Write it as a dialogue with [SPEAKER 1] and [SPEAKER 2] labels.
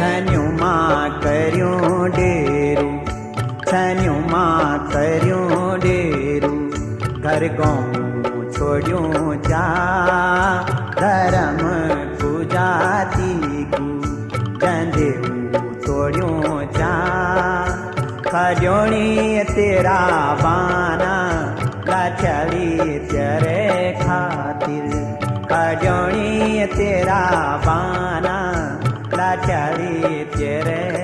[SPEAKER 1] छन्यूं मां कर्यूं डेरू, छन्यूं मां कर्यूं डेरू, घर गाँव छोड़ियूं जा, धर्म पूजाती कू जंदेऊ तोड़ियूं जा। खजोणी तेरा बाना लाचारी तेरे खातिर, खजोणी तेरा बाना लाचारी तेरे